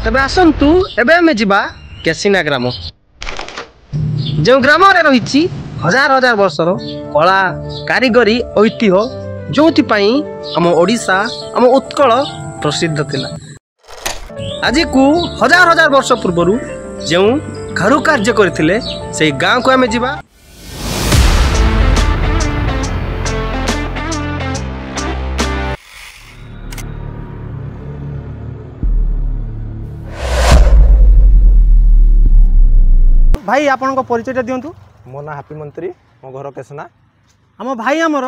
तबे आसंतु एबे हमें जिबा केसिना ग्राम जो ग्राम रही हजार हजार वर्षर कला कारीगरी ऐतिह्य जो आम ओडिशा आम उत्कल प्रसिद्ध थिला। आज को हजार हजार वर्ष पूर्व जो कारुकार्य करथिले से गाँव को आम जिबा। भाई आपण को परिचय दिंतु। मो ना हापी मंत्री, मो घर केसना। आम भाई आमर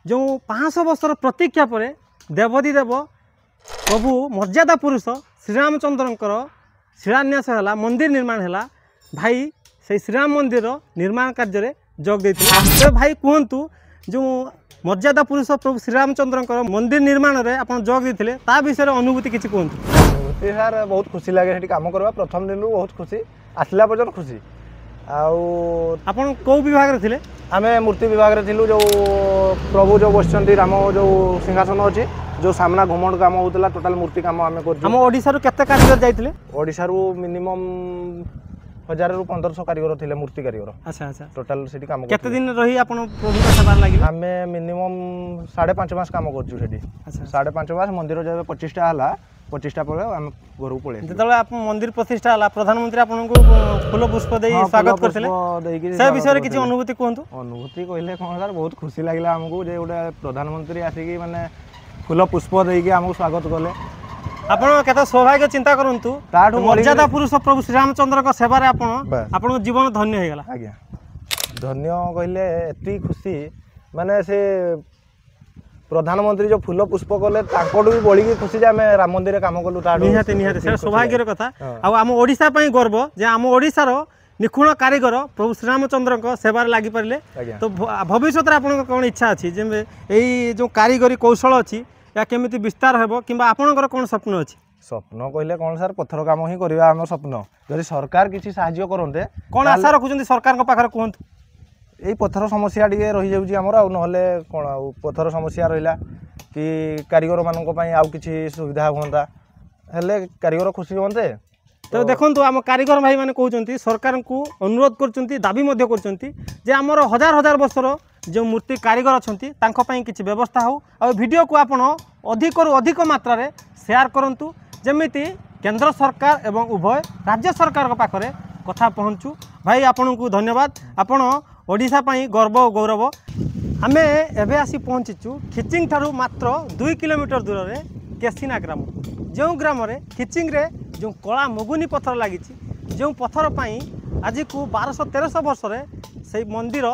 जो 500 वर्षर प्रतीक्षा पर देवदी देव प्रभु मर्यादा पुरुष श्रीरामचंद्रंकर शिलान्यास है, मंदिर निर्माण है। भाई से श्रीराम मंदिर निर्माण कार्य जोग देते। तो भाई कहतु जो मर्यादा पुरुष प्रभु श्रीरामचंद्रंकर मंदिर निर्माण में आप जोग देते ता विषय अनुभूति किसी कहतु। अनुभूति सार बहुत खुशी लगे कम करवा। प्रथम दिन बहुत खुशी आसला पर्यटन खुशी। आपन को विभाग रे? आम मूर्ति विभाग रे थिलु। जो प्रभु जो बसचंती राम जो सिंहासन अच्छी जो सामना घुमंड काम होता टोटाल मूर्ति काम आम कर। ओडिशा केते कारीगर जाइतिले? ओडिशा मिनिमम 1000 रू 1500 कारीगर थिले मूर्ति कारीगर। अच्छा अच्छा। टोटाल सेठी काम केते दिन रही आपन प्रभु का सेवा लागि? आम मिनिमम 5.5 मास काम करछु सेठी। अच्छा 5.5 मास मंदिर जब 25टा हला 25टा पर हम घर को पळे। जेतले आप मंदिर प्रतिष्ठा हला प्रधानमंत्री आपनको फूल पुष्प देई स्वागत करथिले से विषय रे किछि अनुभूति कोहंतु। अनुभूति कहले कोन सर बहुत खुशी लागला हमको जे ओडा प्रधानमंत्री आसी कि माने फूल पुष्प देई कि हमको स्वागत करले। आपण केते सौभाग्य चिंता करंतु। मर्यादा पुरुष प्रभु श्रीरामचंद्र को सेवा रे आपण जीवन धन्य हे गला। आज्ञा धन्य कहले एती खुशी माने से प्रधानमंत्री जो फूल पुष्प कले भी बड़ी खुशी जे आमे राम मंदिर काम कलु। निहाते निहाते से सौभाग्यर कथा। आम ओडिशा पई गर्व जे आम ओडिसा रो निखुण कारीगर प्रभु श्रीरामचंद्र को सेवार लागि पारे। तो भविष्य आपन कोन इच्छा अछि जे एई जो कारीगरी कौशल अछि या केमिति विस्तार हेबो किबा आपनकर कोन स्वप्न अछि? स्वप्न कहले कोन सर पत्थर काम ही करबा हम स्वप्न। जदि सरकार किछि सहाय्य करनते कोन आशा रखुचंती सरकार को पाखर कोहंतु। यही पत्थर समस्या टे रही जाऊँगी आमर आ ना कौन आ पत्थर समस्या रहा कि कारीगर मानक आउ कि सुविधा हाँ हेले कारीगर खुशी होते। तो देखो आम कारीगर भाई मैंने कहते सरकार को अनुरोध कर दाबी कर आमर हजार हजार वर्षर जो मूर्ति कारीगर अच्छा किसी व्यवस्था हो आ वीडियो को आप अधिक अधिक मात्रा शेयर करूँ जमीती केंद्र सरकार एवं उभय राज्य सरकार पाखरे कथा पहुँचू। भाई आपन को धन्यवाद। आपण ओडिशा पई गर्व और गौरव। आम एवं आसी पहुँचीचु खिचिंग ठारू मात्र 2 किलोमीटर दूर रे केसिना ग्राम। जो ग्राम रे खिचिंग रे जो कला मुगुनी पत्थर लगी जो पत्थर पाई आज को 1200-1300 वर्ष से मंदिर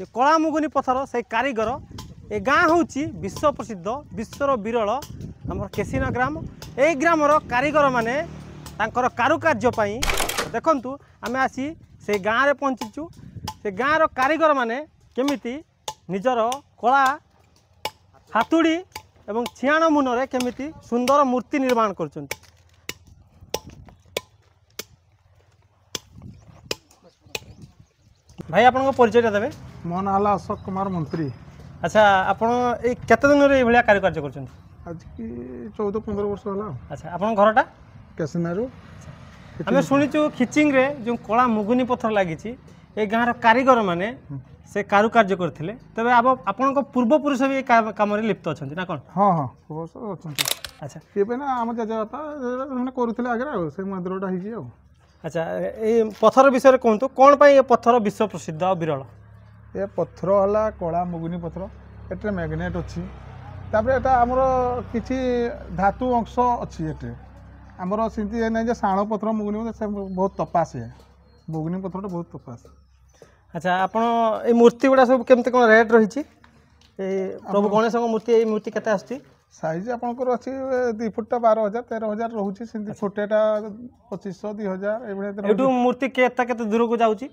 कला मुगुनी पत्थर से कारीगर ए गाँ हूँ विश्व प्रसिद्ध विश्वर विरल आम केसिना ग्राम। ए ग्रामर कारीगर माने तांकर कारुकार्य पाई देखंतु आम आसी से गाँव में पहुँचीचु। से गाँव कारीगर माने केमिति निजर कला हातुड़ी एवं छियाण मुनरे केमिति सुंदर मूर्ति निर्माण करछन्ति। भाई आपन को परिचय देबे? मो ना हला अशोक कुमार मंत्री। अच्छा आपन ए केते दिन रे भलिया कारुकार्य करछन्ति? आज की 14-15 वर्ष होला। अच्छा आपन घरटा केसनारू? हमें शुणीचु खिचिंग रे जो कला मुगुनी पत्थर लगी ए गाँव कारीगर माने से कारुकार्य करथिले। तबे आपन को पूर्वपुरुष भी काम रे लिप्त अछन्ति ना कोन? हां हां पूर्वपुरुष अछन्ति। अच्छा के पे ना हम जजाता माने करूथिले आगे से मंदिरटा हिजी आ। अच्छा ए पत्थर विषय कहतु कोन पई ए पत्थर विश्व प्रसिद्ध और विरल? ए पत्थर हला कला मुगुनी पत्थर एटे मैग्नेट अछि। तापर एटा हमर किछि धातु अंश अछि एटे हमर सिंती नै जे साण पत्थर मुगुनी से बहुत तपास है। मुगुनी पत्थर बहुत तपास। अच्छा आपण ए मूर्ति गुडा सब केमते कोन रेट रही छी? ए प्रभु गणेश को मूर्ति ए मूर्ति केते आस्ती? साइज आपनकर अछि 2 फुट 12,000-13,000 रहउची। सिंती छोटेटा 2500-2000 एबे एटू मूर्ति केते दूर को जाउची?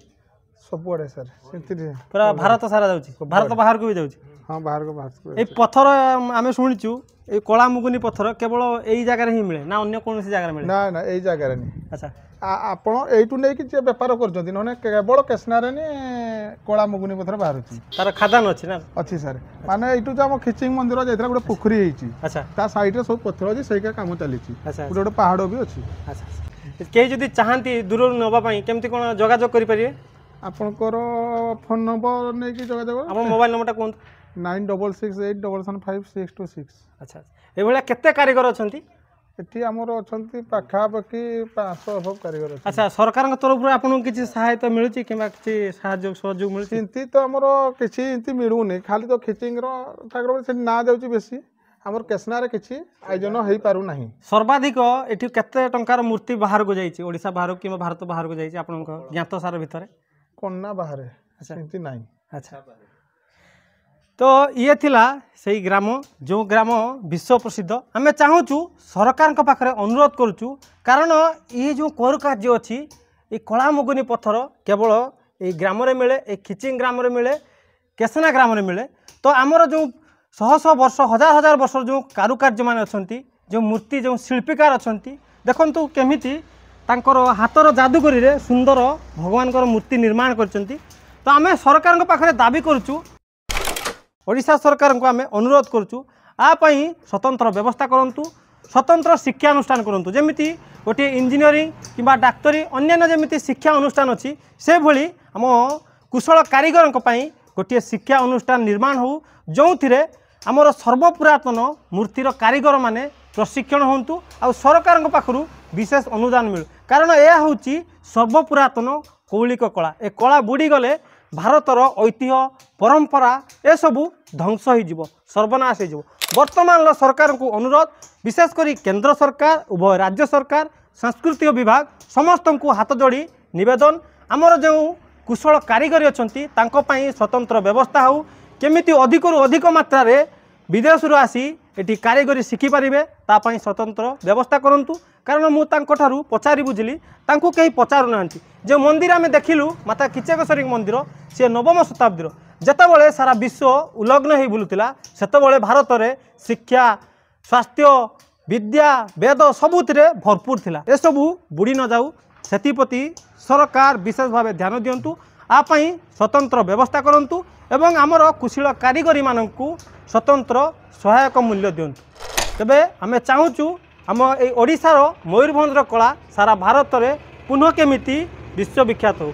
सब बड़े सर सिंती पूरा भारत सारा जाउची? भारत बाहर को भी जाउची? हां बाहर को बाहर। ए पत्थर आमे सुनिचु ए कला मुगुनी पत्थर केवल एई जगह रे ही मिले ना अन्य कोनोसी जगह रे मिले? ना ना एई जगह रे नहीं। अच्छा ଆପଣ ଏଇଠୁ ନେଇକି ଯିଏ ବେପାର କରୁଛନ୍ତି ନହେଲେ କେବଳ କେଶନାରେ କଳା ମୁଗୁନି ପଥର ବାହାରୁଛି ତାର ଖାଦାନ ଅଛି ନା ଅଛି ସାର୍ ମାନେ ଏଇଠୁ ଯୋଉ ଆମ ଖିଚିଙ୍ଗ ମନ୍ଦିର ଯାଇଥିଲା ଗୋଟେ ପୋଖରୀ ହେଇଛି ଆଚ୍ଛା ତା ସାଇଡରେ ସବୁ ପଥର ଅଛି ସେଇକା କାମ ଚାଲିଛି ଆଚ୍ଛା ଗୋଟେ ଗୋଟେ ପାହାଡ଼ ବି ଅଛି ଆଚ୍ଛା କେହି ଯଦି ଚାହାନ୍ତି ଦୂରରୁ ନେବା ପାଇଁ କେମିତି କ'ଣ ଯୋଗାଯୋଗ କରିପାରିବେ ଆପଣଙ୍କର ଫୋନ ନମ୍ବର ନେଇକି ଯୋଗାଯୋଗ ଆପଣ ମୋବାଇଲ ନମ୍ବରଟା କୁହନ୍ତୁ 9668775626 ଆଚ୍ଛା ଏଭଳିଆ କେତେ କାରିଗର ଅଛନ୍ତି ଏଠି ଆମର ଅଛନ୍ତି ପାଖାପାଖି 500 ସବୁ କାରିଗର ଅଛନ୍ତି ଆଚ୍ଛା ସରକାରଙ୍କ ତରଫରୁ ଆପଣଙ୍କୁ କିଛି ସହାୟତା ମିଳୁଛି କିମ୍ବା କିଛି ସାହାଯ୍ୟ ସହଯୋଗ ମିଳୁଛି ଏମିତି ତ ଆମର କିଛି ଏମିତି ମିଳୁନି ଖାଲି ତ ଖିଚିଙ୍ଗର ଠାକୁର ସେଠି ନାଁ ଯାଉଛି ବେଶୀ ଆମର କେଶନାରେ କିଛି ଆୟୋଜନ ହେଇପାରୁନାହିଁ ସର୍ବାଧିକ ଏଠି କେତେ ଟଙ୍କାର ମୂର୍ତ୍ତି ବାହାରକୁ ଯାଇଛି ଓଡ଼ିଶା ବାହାରକୁ କିମ୍ବା ଭାରତ ବାହାରକୁ ଯାଇଛି ଆପଣଙ୍କ ଜ୍ଞାତ ସାର ଭିତରେ କନ୍ୟା ବାହାରେ ସେମିତି ନାହିଁ ଆଚ୍ଛା ତ ଇଏ ଥିଲା ସେଇ ଗ୍ରାମ ଯେଉଁ ଗ୍ରାମ ବିଶ୍ୱ ପ୍ରସିଦ୍ଧ ଆମେ ଚାହୁଁଛୁ ସରକାରଙ୍କ ପାଖରେ ଅନୁରୋଧ କରୁଛୁ କାରଣ ଇଏ ଯେଉଁ କରୁକାର୍ଯ୍ୟ ଅଛି ଏ କଳା ମୁଗୁନି ପଥର କେବଳ ଏଇ ଗ୍ରାମରେ ମିଳେ ଏ ଖିଚିଙ୍ଗ ଗ୍ରାମରେ ମିଳେ କେଶନା ଗ୍ରାମରେ ମିଳେ ତ ଆମର ଯେଉଁ ଶହ ଶହ ବର୍ଷ ହଜାର ହଜାର ବର୍ଷର ଯେଉଁ କାରୁକାର୍ଯ୍ୟମାନେ ଅଛନ୍ତି ଯେଉଁ ମୂର୍ତ୍ତି ଯେଉଁ ଶିଳ୍ପୀକାର ଅଛନ୍ତି ଦେଖନ୍ତୁ କେମିତି ତାଙ୍କର ହାତର ଯାଦୁକରୀରେ ସୁନ୍ଦର ଭଗବାନଙ୍କର ମୂର୍ତ୍ତି ନିର୍ମାଣ କରିଛନ୍ତି ତ ଆମେ ସରକାରଙ୍କ ପାଖରେ ଦାବି କରୁଛୁ ଓଡ଼ିଶା ସରକାରଙ୍କୁ ଆମେ ଅନୁରୋଧ କରୁଛୁ ଆ ପାଇଁ ସ୍ୱତନ୍ତ୍ର ବ୍ୟବସ୍ଥା କରନ୍ତୁ ସ୍ୱତନ୍ତ୍ର ଶିକ୍ଷାନୁଷ୍ଠାନ କରନ୍ତୁ ଯେମିତି ଗୋଟିଏ ଇଞ୍ଜିନିୟରିଂ କିମ୍ବା ଡାକ୍ତରୀ ଅନ୍ୟାନ୍ୟ ଯେମିତି ଶିକ୍ଷା ଅନୁଷ୍ଠାନ ଅଛି ସେଭଳି ଆମ କୁଶଳ କାରିଗରଙ୍କ ପାଇଁ ଗୋଟିଏ ଶିକ୍ଷା ଅନୁଷ୍ଠାନ ନିର୍ମାଣ ହେଉ ଯେଉଁଥିରେ ଆମର ସର୍ବପୁରାତନ ମୂର୍ତ୍ତିର କାରିଗରମାନେ ପ୍ରଶିକ୍ଷଣ ହୁଅନ୍ତୁ ଆଉ ସରକାରଙ୍କ ପାଖରୁ ବିଶେଷ ଅନୁଦାନ ମିଳୁ କାରଣ ଏହା ହେଉଛି ସର୍ବପୁରାତନ କୌଳିକ କଳା ଏ କଳା ବୁଡ଼ିଗଲେ ଭାରତର ଐତିହ୍ୟ ପରମ୍ପରା ଏସବୁ ଧ୍ୱଂସ ହୋଇଯିବ ସର୍ବନାଶ ହୋଇଯିବ ବର୍ତ୍ତମାନର ସରକାରଙ୍କୁ ଅନୁରୋଧ ବିଶେଷ କରି କେନ୍ଦ୍ର ସରକାର ଉଭୟ ରାଜ୍ୟ ସରକାର ସାଂସ୍କୃତିକ ବିଭାଗ ସମସ୍ତଙ୍କୁ ହାତ ଯୋଡ଼ି ନିବେଦନ ଆମର ଯେଉଁ କୁଶଳ କାରିଗରୀ ଅଛନ୍ତି ତାଙ୍କ ପାଇଁ ସ୍ୱତନ୍ତ୍ର ବ୍ୟବସ୍ଥା ହେଉ କେମିତି ଅଧିକରୁ ଅଧିକ ମାତ୍ରାରେ ବିଦେଶରୁ ଆସି ଏଠି କାରିଗରୀ ଶିଖିପାରିବେ ତା ପାଇଁ ସ୍ୱତନ୍ତ୍ର ବ୍ୟବସ୍ଥା କରନ୍ତୁ କାରଣ ମୁଁ ତାଙ୍କଠାରୁ ପଚାରି ବୁଝିଲି ତାଙ୍କୁ କେହି ପଚାରୁନାହାନ୍ତି ଯେଉଁ ମନ୍ଦିର ଆମେ ଦେଖିଲୁ ମାତା କିଚକେଶ୍ୱରୀ ମନ୍ଦିର ସେ ନବମ ଶତାବ୍ଦୀର ଯେତେବେଳେ ସାରା ବିଶ୍ୱ ଉଲଗ୍ନ ହୋଇ ବୁଲୁଥିଲା ସେତେବେଳେ ଭାରତରେ ଶିକ୍ଷା ସ୍ୱାସ୍ଥ୍ୟ ବିଦ୍ୟା ବେଦ ସବୁଥିରେ ଭରପୁର ଥିଲା ଏସବୁ ବୁଡ଼ି ନ ଯାଉ ସେଥିପ୍ରତି ସରକାର ବିଶେଷ ଭାବେ ଧ୍ୟାନ ଦିଅନ୍ତୁ ଆ ପାଇଁ ସ୍ୱତନ୍ତ୍ର ବ୍ୟବସ୍ଥା କରନ୍ତୁ ଏବଂ ଆମର କୁଶଳ କାରିଗରୀମାନଙ୍କୁ ସ୍ୱତନ୍ତ୍ର ସହାୟକ ମୂଲ୍ୟ ଦିଅନ୍ତୁ ତେବେ ଆମେ ଚାହୁଁଛୁ ଆମ ଏଇ ଓଡ଼ିଶାର ମୟୂରଭଞ୍ଜର କଳା ସାରା ଭାରତରେ ପୁନଃ କେମିତି ବିଶ୍ୱବିଖ୍ୟାତ ହେଉ।